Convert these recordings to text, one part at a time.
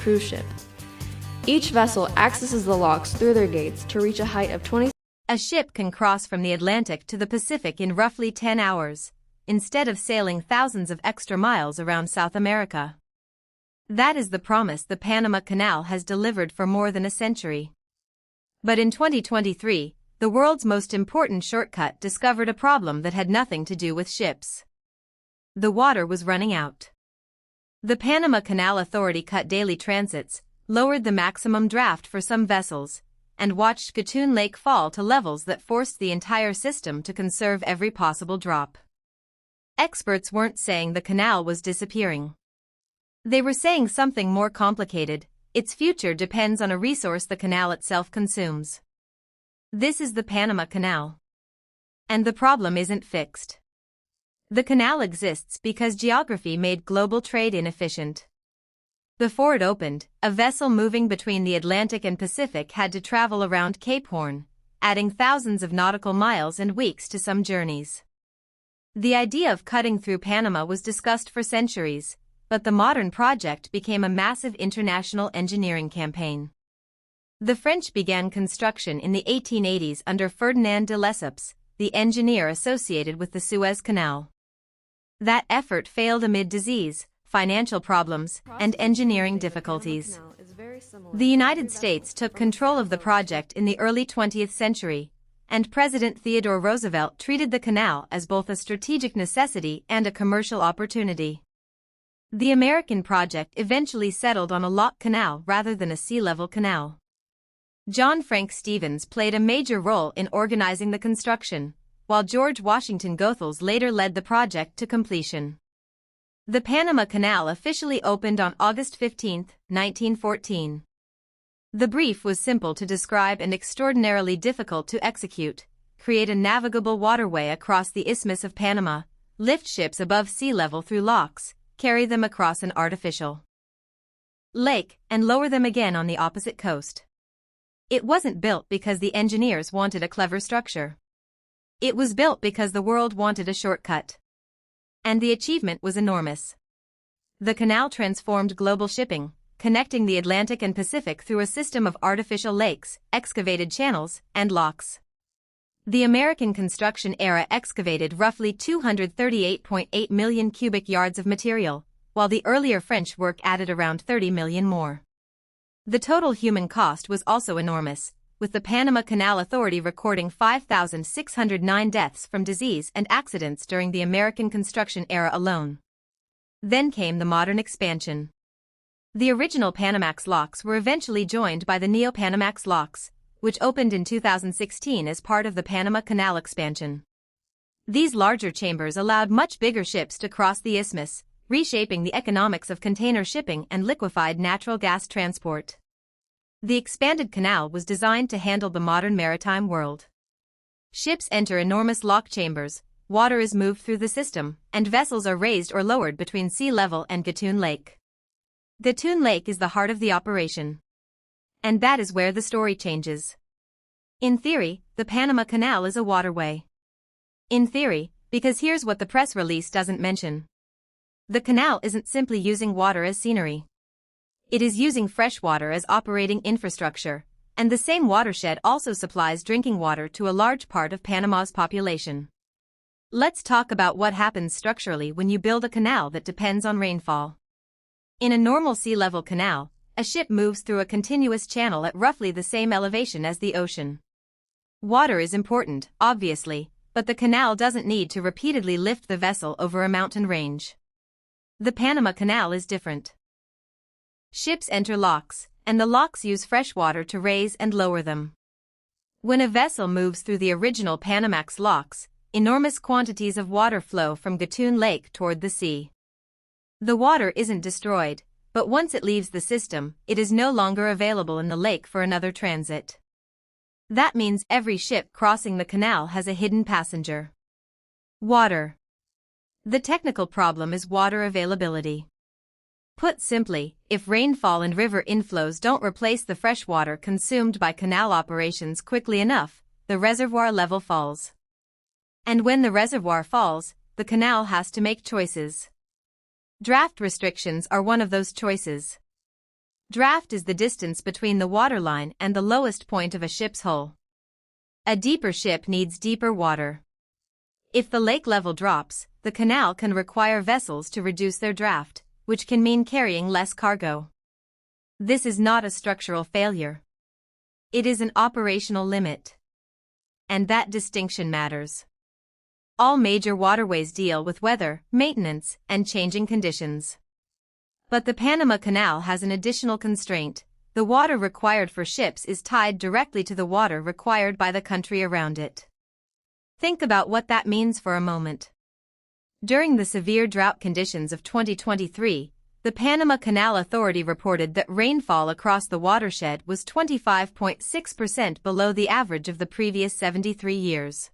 cruise ship. Each vessel accesses the locks through their gates to reach a height of 20. A ship can cross from the Atlantic to the Pacific in roughly 10 hours, instead of sailing thousands of extra miles around South America. That is the promise the Panama Canal has delivered for more than a century. But in 2023, the world's most important shortcut discovered a problem that had nothing to do with ships. The water was running out. The Panama Canal Authority cut daily transits, lowered the maximum draft for some vessels, and watched Gatun Lake fall to levels that forced the entire system to conserve every possible drop. Experts weren't saying the canal was disappearing. They were saying something more complicated: its future depends on a resource the canal itself consumes. This is the Panama Canal. And the problem isn't fixed. The canal exists because geography made global trade inefficient. Before it opened, a vessel moving between the Atlantic and Pacific had to travel around Cape Horn, adding thousands of nautical miles and weeks to some journeys. The idea of cutting through Panama was discussed for centuries, but the modern project became a massive international engineering campaign. The French began construction in the 1880s under Ferdinand de Lesseps, the engineer associated with the Suez Canal. That effort failed amid disease, financial problems, and engineering difficulties. The United States took control of the project in the early 20th century, and President Theodore Roosevelt treated the canal as both a strategic necessity and a commercial opportunity. The American project eventually settled on a lock canal rather than a sea-level canal. John Frank Stevens played a major role in organizing the construction, while George Washington Goethals later led the project to completion. The Panama Canal officially opened on August 15, 1914. The brief was simple to describe and extraordinarily difficult to execute: create a navigable waterway across the Isthmus of Panama, lift ships above sea level through locks, carry them across an artificial lake, and lower them again on the opposite coast. It wasn't built because the engineers wanted a clever structure. It was built because the world wanted a shortcut. And the achievement was enormous. The canal transformed global shipping, connecting the Atlantic and Pacific through a system of artificial lakes, excavated channels, and locks. The American construction era excavated roughly 238.8 million cubic yards of material, while the earlier French work added around 30 million more. The total human cost was also enormous, with the Panama Canal Authority recording 5,609 deaths from disease and accidents during the American construction era alone. Then came the modern expansion. The original Panamax locks were eventually joined by the Neo-Panamax locks, which opened in 2016 as part of the Panama Canal expansion. These larger chambers allowed much bigger ships to cross the isthmus, reshaping the economics of container shipping and liquefied natural gas transport. The expanded canal was designed to handle the modern maritime world. Ships enter enormous lock chambers, water is moved through the system, and vessels are raised or lowered between sea level and Gatun Lake. Gatun Lake is the heart of the operation. And that is where the story changes. In theory, the Panama Canal is a waterway. In theory, because here's what the press release doesn't mention. The canal isn't simply using water as scenery. It is using fresh water as operating infrastructure, and the same watershed also supplies drinking water to a large part of Panama's population. Let's talk about what happens structurally when you build a canal that depends on rainfall. In a normal sea-level canal, a ship moves through a continuous channel at roughly the same elevation as the ocean. Water is important, obviously, but the canal doesn't need to repeatedly lift the vessel over a mountain range. The Panama Canal is different. Ships enter locks, and the locks use fresh water to raise and lower them. When a vessel moves through the original Panamax locks, enormous quantities of water flow from Gatun Lake toward the sea. The water isn't destroyed, but once it leaves the system, it is no longer available in the lake for another transit. That means every ship crossing the canal has a hidden passenger. Water. The technical problem is water availability. Put simply, if rainfall and river inflows don't replace the fresh water consumed by canal operations quickly enough, the reservoir level falls. And when the reservoir falls, the canal has to make choices. Draft restrictions are one of those choices. Draft is the distance between the waterline and the lowest point of a ship's hull. A deeper ship needs deeper water. If the lake level drops, the canal can require vessels to reduce their draft, which can mean carrying less cargo. This is not a structural failure. It is an operational limit. And that distinction matters. All major waterways deal with weather, maintenance, and changing conditions. But the Panama Canal has an additional constraint. The water required for ships is tied directly to the water required by the country around it. Think about what that means for a moment. During the severe drought conditions of 2023, the Panama Canal Authority reported that rainfall across the watershed was 25.6% below the average of the previous 73 years.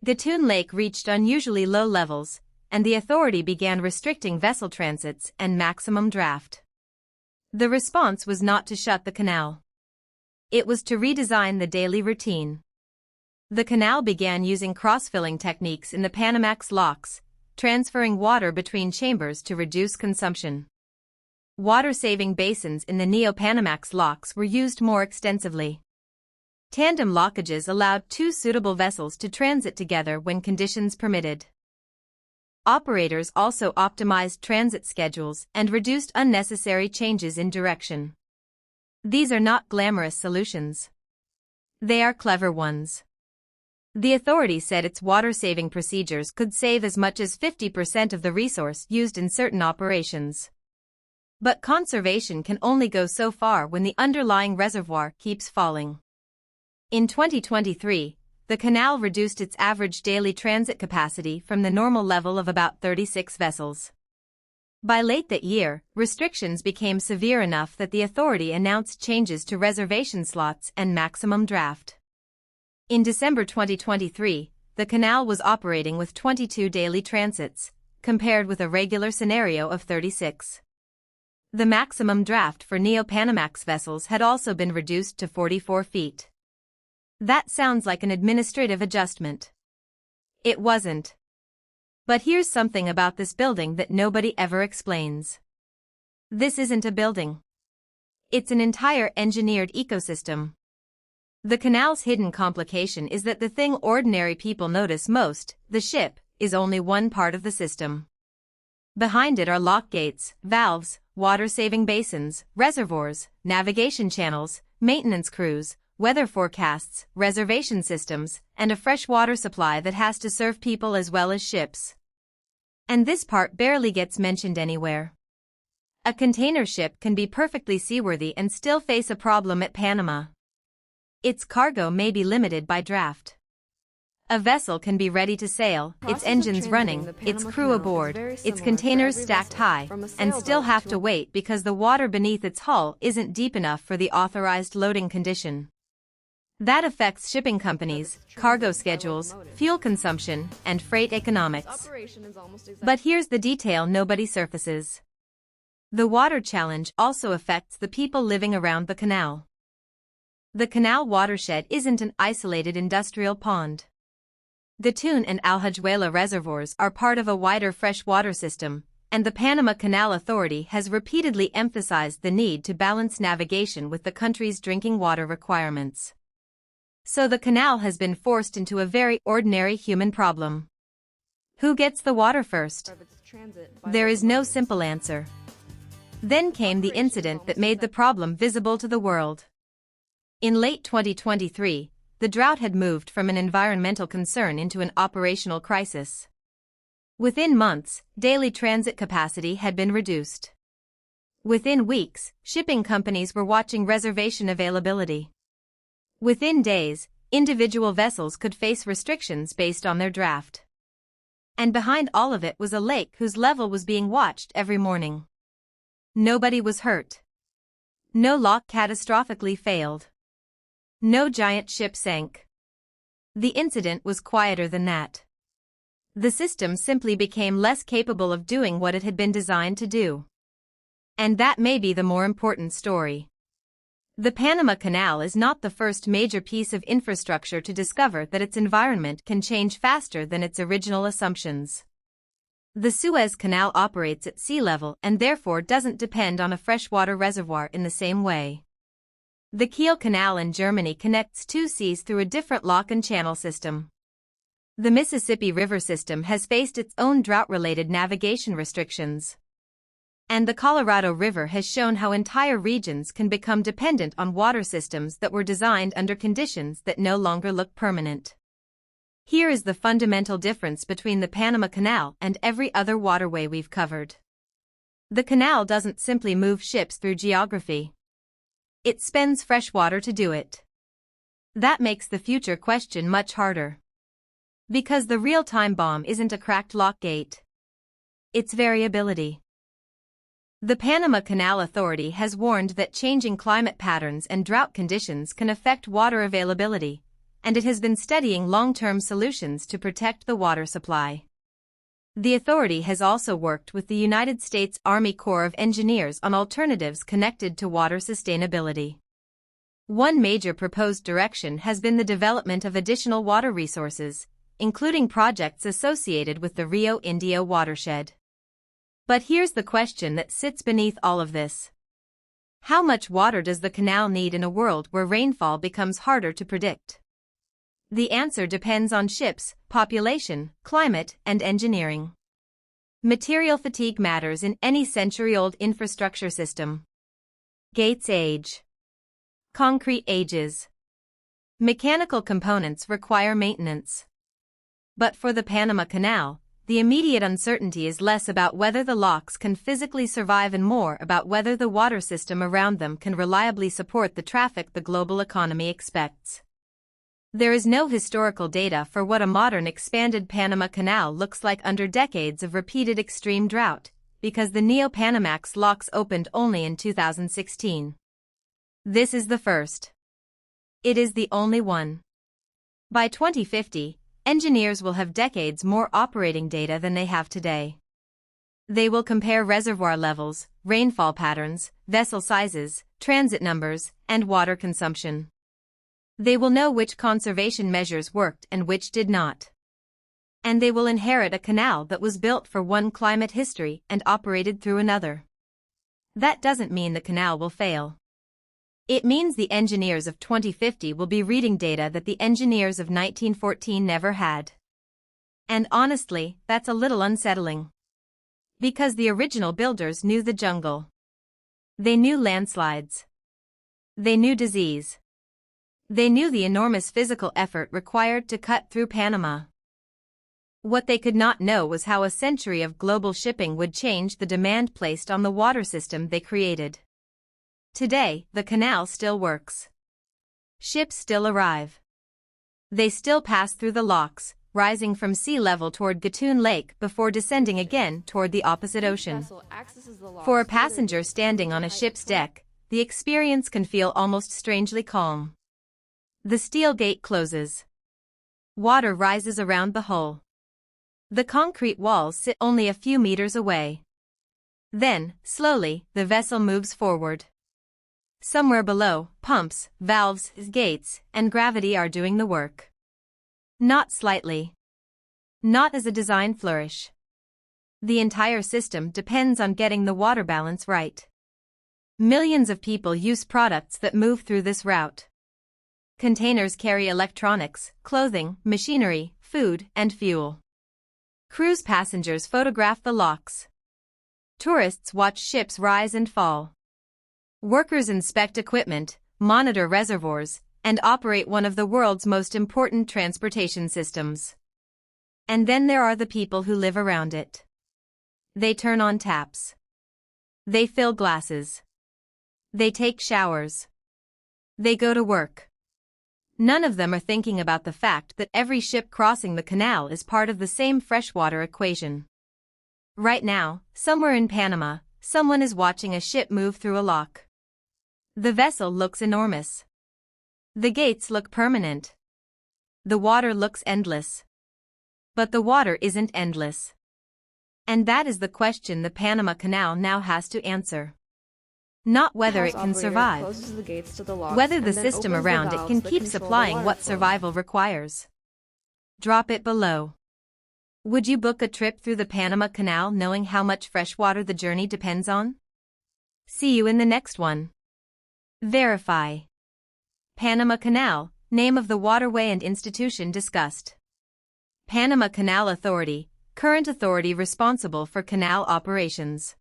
Gatun Lake reached unusually low levels, and the authority began restricting vessel transits and maximum draft. The response was not to shut the canal. It was to redesign the daily routine. The canal began using cross-filling techniques in the Panamax locks, transferring water between chambers to reduce consumption. Water-saving basins in the Neo-Panamax locks were used more extensively. Tandem lockages allowed two suitable vessels to transit together when conditions permitted. Operators also optimized transit schedules and reduced unnecessary changes in direction. These are not glamorous solutions. They are clever ones. The authority said its water-saving procedures could save as much as 50% of the resource used in certain operations. But conservation can only go so far when the underlying reservoir keeps falling. In 2023, the canal reduced its average daily transit capacity from the normal level of about 36 vessels. By late that year, restrictions became severe enough that the authority announced changes to reservation slots and maximum draft. In December 2023, the canal was operating with 22 daily transits, compared with a regular scenario of 36. The maximum draft for Neo-Panamax vessels had also been reduced to 44 feet. That sounds like an administrative adjustment. It wasn't. But here's something about this building that nobody ever explains. This isn't a building. It's an entire engineered ecosystem. The canal's hidden complication is that the thing ordinary people notice most, the ship, is only one part of the system. Behind it are lock gates, valves, water-saving basins, reservoirs, navigation channels, maintenance crews, weather forecasts, reservation systems, and a fresh water supply that has to serve people as well as ships. And this part barely gets mentioned anywhere. A container ship can be perfectly seaworthy and still face a problem at Panama. Its cargo may be limited by draft. A vessel can be ready to sail, its engines running, its crew aboard, its containers stacked high, and still have to wait because the water beneath its hull isn't deep enough for the authorized loading condition. That affects shipping companies, cargo schedules, fuel consumption, and freight economics. But here's the detail nobody surfaces. The water challenge also affects the people living around the canal. The canal watershed isn't an isolated industrial pond. Gatun and Alhajuela reservoirs are part of a wider freshwater system, and the Panama Canal Authority has repeatedly emphasized the need to balance navigation with the country's drinking water requirements. So the canal has been forced into a very ordinary human problem. Who gets the water first? There is no simple answer. Then came the incident that made the problem visible to the world. In late 2023, the drought had moved from an environmental concern into an operational crisis. Within months, daily transit capacity had been reduced. Within weeks, shipping companies were watching reservation availability. Within days, individual vessels could face restrictions based on their draft. And behind all of it was a lake whose level was being watched every morning. Nobody was hurt. No lock catastrophically failed. No giant ship sank. The incident was quieter than that. The system simply became less capable of doing what it had been designed to do. And that may be the more important story. The Panama Canal is not the first major piece of infrastructure to discover that its environment can change faster than its original assumptions. The Suez Canal operates at sea level and therefore doesn't depend on a freshwater reservoir in the same way. The Kiel Canal in Germany connects two seas through a different lock and channel system. The Mississippi River system has faced its own drought-related navigation restrictions. And the Colorado River has shown how entire regions can become dependent on water systems that were designed under conditions that no longer look permanent. Here is the fundamental difference between the Panama Canal and every other waterway we've covered. The canal doesn't simply move ships through geography. It spends fresh water to do it. That makes the future question much harder. Because the real-time bomb isn't a cracked lock gate. It's variability. The Panama Canal Authority has warned that changing climate patterns and drought conditions can affect water availability, and it has been studying long-term solutions to protect the water supply. The authority has also worked with the United States Army Corps of Engineers on alternatives connected to water sustainability. One major proposed direction has been the development of additional water resources, including projects associated with the Rio Indio watershed. But here's the question that sits beneath all of this. How much water does the canal need in a world where rainfall becomes harder to predict? The answer depends on ships, population, climate, and engineering. Material fatigue matters in any century-old infrastructure system. Gates age. Concrete ages. Mechanical components require maintenance. But for the Panama Canal, the immediate uncertainty is less about whether the locks can physically survive and more about whether the water system around them can reliably support the traffic the global economy expects. There is no historical data for what a modern expanded Panama Canal looks like under decades of repeated extreme drought, because the Neo-Panamax locks opened only in 2016. This is the first. It is the only one. By 2050, engineers will have decades more operating data than they have today. They will compare reservoir levels, rainfall patterns, vessel sizes, transit numbers, and water consumption. They will know which conservation measures worked and which did not. And they will inherit a canal that was built for one climate history and operated through another. That doesn't mean the canal will fail. It means the engineers of 2050 will be reading data that the engineers of 1914 never had. And honestly, that's a little unsettling. Because the original builders knew the jungle. They knew landslides. They knew disease. They knew the enormous physical effort required to cut through Panama. What they could not know was how a century of global shipping would change the demand placed on the water system they created. Today, the canal still works. Ships still arrive. They still pass through the locks, rising from sea level toward Gatun Lake before descending again toward the opposite ocean. For a passenger standing on a ship's deck, the experience can feel almost strangely calm. The steel gate closes. Water rises around the hull. The concrete walls sit only a few meters away. Then, slowly, the vessel moves forward. Somewhere below, pumps, valves, gates, and gravity are doing the work. Not slightly. Not as a design flourish. The entire system depends on getting the water balance right. Millions of people use products that move through this route. Containers carry electronics, clothing, machinery, food, and fuel. Cruise passengers photograph the locks. Tourists watch ships rise and fall. Workers inspect equipment, monitor reservoirs, and operate one of the world's most important transportation systems. And then there are the people who live around it. They turn on taps. They fill glasses. They take showers. They go to work. None of them are thinking about the fact that every ship crossing the canal is part of the same freshwater equation. Right now, somewhere in Panama, someone is watching a ship move through a lock. The vessel looks enormous. The gates look permanent. The water looks endless. But the water isn't endless. And that is the question the Panama Canal now has to answer. Not whether it can survive, whether the system around it can keep supplying what survival requires. Drop it below. Would you book a trip through the Panama Canal knowing how much freshwater the journey depends on? See you in the next one. Verify. Panama Canal, name of the waterway and institution discussed. Panama Canal Authority, current authority responsible for canal operations.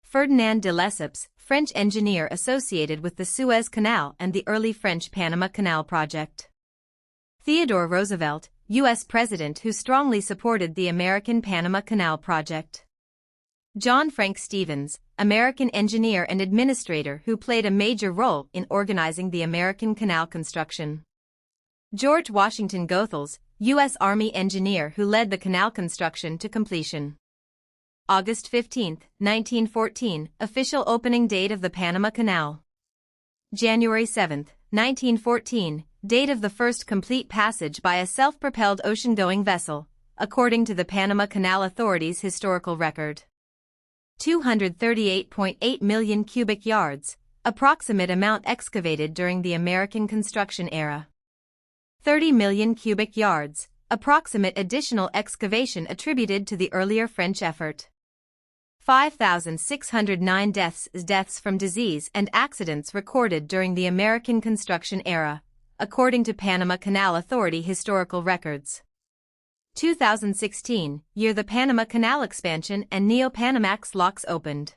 Ferdinand de Lesseps, French engineer associated with the Suez Canal and the early French Panama Canal project. Theodore Roosevelt, U.S. President who strongly supported the American Panama Canal project. John Frank Stevens, American engineer and administrator who played a major role in organizing the American Canal construction. George Washington Goethals, U.S. Army engineer who led the canal construction to completion. August 15, 1914, official opening date of the Panama Canal. January 7, 1914, date of the first complete passage by a self-propelled ocean-going vessel, according to the Panama Canal Authority's historical record. 238.8 million cubic yards, approximate amount excavated during the American construction era. 30 million cubic yards, approximate additional excavation attributed to the earlier French effort. 5,609 deaths from disease and accidents recorded during the American construction era, according to Panama Canal Authority historical records. 2016, year the Panama Canal expansion and Neo-Panamax locks opened.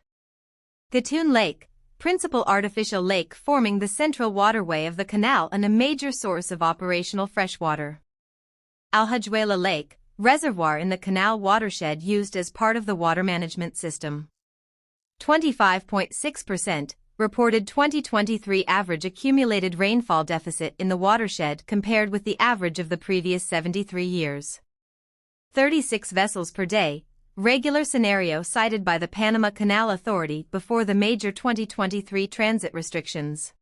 Gatun Lake, principal artificial lake forming the central waterway of the canal and a major source of operational freshwater. Alhajuela Lake, reservoir in the canal watershed used as part of the water management system. 25.6%, reported 2023 average accumulated rainfall deficit in the watershed compared with the average of the previous 73 years. 36 vessels per day, regular scenario cited by the Panama Canal Authority before the major 2023 transit restrictions.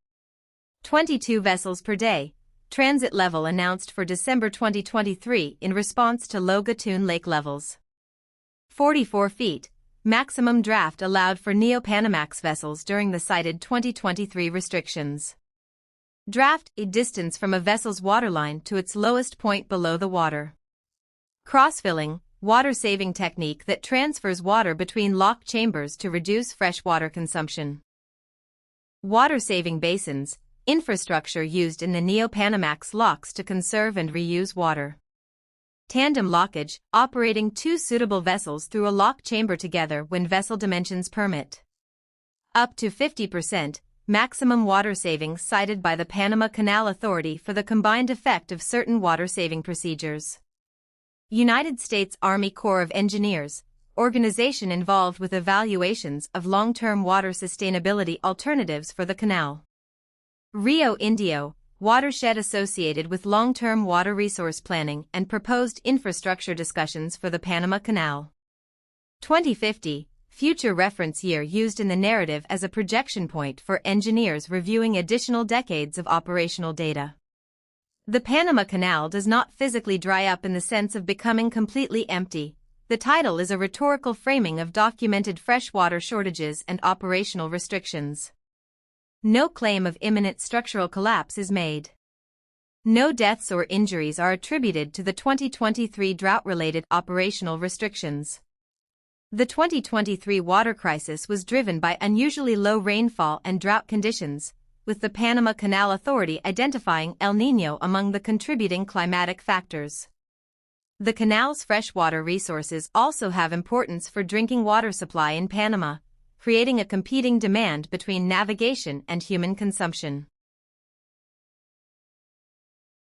22 vessels per day, transit level announced for December 2023 in response to low Gatun Lake levels. 44 feet, maximum draft allowed for Neo-Panamax vessels during the cited 2023 restrictions. Draft, a distance from a vessel's waterline to its lowest point below the water. Cross-filling, water-saving technique that transfers water between lock chambers to reduce freshwater consumption. Water-saving basins, infrastructure used in the Neo-Panamax locks to conserve and reuse water. Tandem lockage, operating two suitable vessels through a lock chamber together when vessel dimensions permit. Up to 50%, maximum water savings cited by the Panama Canal Authority for the combined effect of certain water-saving procedures. United States Army Corps of Engineers, organization involved with evaluations of long-term water sustainability alternatives for the canal. Rio Indio, watershed associated with long-term water resource planning and proposed infrastructure discussions for the Panama Canal. 2050, future reference year used in the narrative as a projection point for engineers reviewing additional decades of operational data. The Panama Canal does not physically dry up in the sense of becoming completely empty. The title is a rhetorical framing of documented freshwater shortages and operational restrictions. No claim of imminent structural collapse is made. No deaths or injuries are attributed to the 2023 drought-related operational restrictions. The 2023 water crisis was driven by unusually low rainfall and drought conditions, with the Panama Canal Authority identifying El Niño among the contributing climatic factors. The canal's freshwater resources also have importance for drinking water supply in Panama, creating a competing demand between navigation and human consumption.